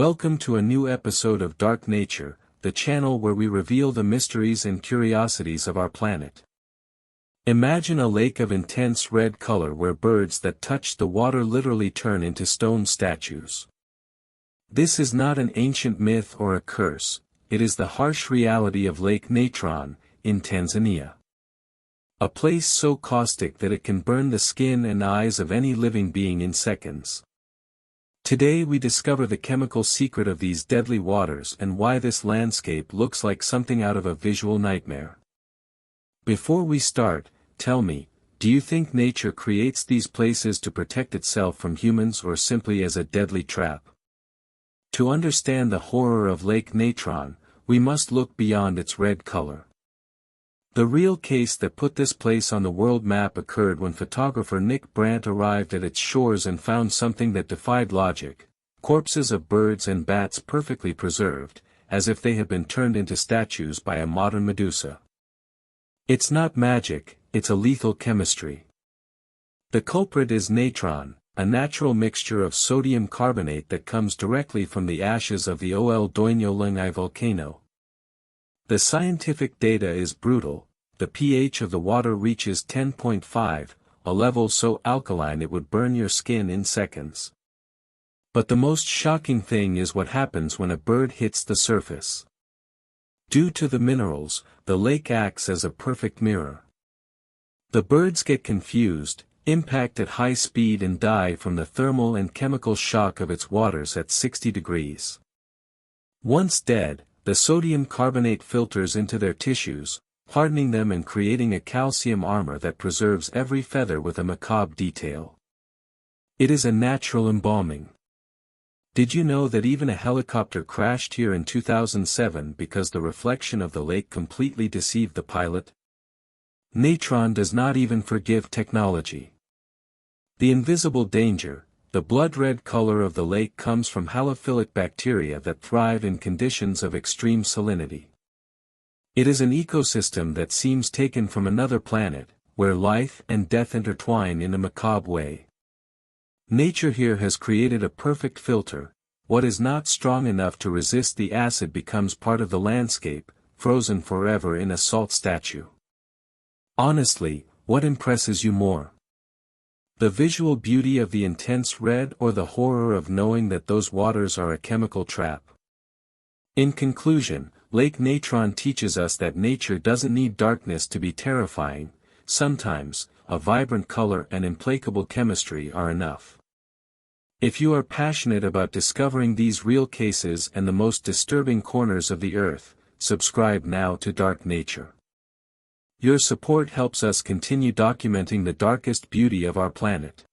Welcome to a new episode of Dark Nature, the channel where we reveal the mysteries and curiosities of our planet. Imagine a lake of intense red color where birds that touch the water literally turn into stone statues. This is not an ancient myth or a curse, it is the harsh reality of Lake Natron, in Tanzania. A place so caustic that it can burn the skin and eyes of any living being in seconds. Today we discover the chemical secret of these deadly waters and why this landscape looks like something out of a visual nightmare. Before we start, tell me, do you think nature creates these places to protect itself from humans or simply as a deadly trap? To understand the horror of Lake Natron, we must look beyond its red color. The real case that put this place on the world map occurred when photographer Nick Brandt arrived at its shores and found something that defied logic: corpses of birds and bats perfectly preserved, as if they had been turned into statues by a modern Medusa. It's not magic, it's a lethal chemistry. The culprit is natron, a natural mixture of sodium carbonate that comes directly from the ashes of the El Doño Lungai volcano. The scientific data is brutal. The pH of the water reaches 10.5, a level so alkaline it would burn your skin in seconds. But the most shocking thing is what happens when a bird hits the surface. Due to the minerals, the lake acts as a perfect mirror. The birds get confused, impact at high speed and die from the thermal and chemical shock of its waters at 60 degrees. Once dead, the sodium carbonate filters into their tissues, hardening them and creating a calcium armor that preserves every feather with a macabre detail. It is a natural embalming. Did you know that even a helicopter crashed here in 2007 because the reflection of the lake completely deceived the pilot? Natron does not even forgive technology. The invisible danger, the blood-red color of the lake, comes from halophilic bacteria that thrive in conditions of extreme salinity. It is an ecosystem that seems taken from another planet, where life and death intertwine in a macabre way. Nature here has created a perfect filter. What is not strong enough to resist the acid becomes part of the landscape, frozen forever in a salt statue. Honestly, what impresses you more? The visual beauty of the intense red or the horror of knowing that those waters are a chemical trap? In conclusion, Lake Natron teaches us that nature doesn't need darkness to be terrifying. Sometimes, a vibrant color and implacable chemistry are enough. If you are passionate about discovering these real cases and the most disturbing corners of the earth, subscribe now to Dark Nature. Your support helps us continue documenting the darkest beauty of our planet.